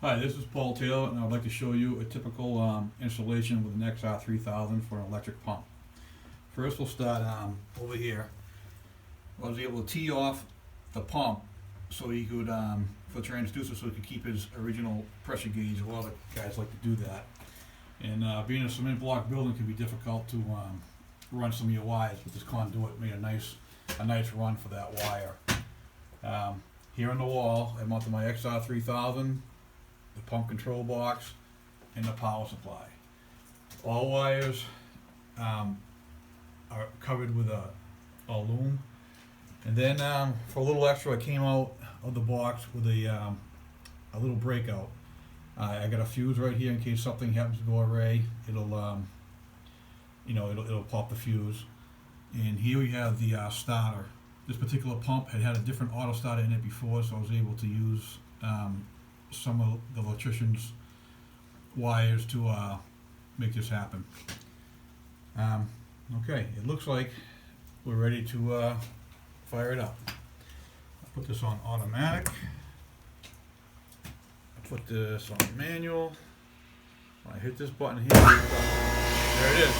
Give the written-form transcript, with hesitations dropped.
Hi, this is Paul Taylor, and I'd like to show you a typical installation with an XR3000 for an electric pump. First, we'll start over here. I was able to tee off the pump so he could, for the transducer, so he could keep his original pressure gauge. A lot of guys like to do that. And being a cement block building can be difficult to run some of your wires, but this conduit made a nice run for that wire. Here on the wall, I mounted my XR3000, the pump control box, and the power supply. All wires are covered with a loom. And then for a little extra, I came out of the box with a little breakout. I got a fuse right here in case something happens to go array. It'll it'll pop the fuse. And here we have the starter. This particular pump had a different auto starter in it before, so I was able to use some of the electrician's wires to make this happen. Okay, it looks like we're ready to fire it up. I'll put this on automatic. I'll put this on manual. When I hit this button here, there it is.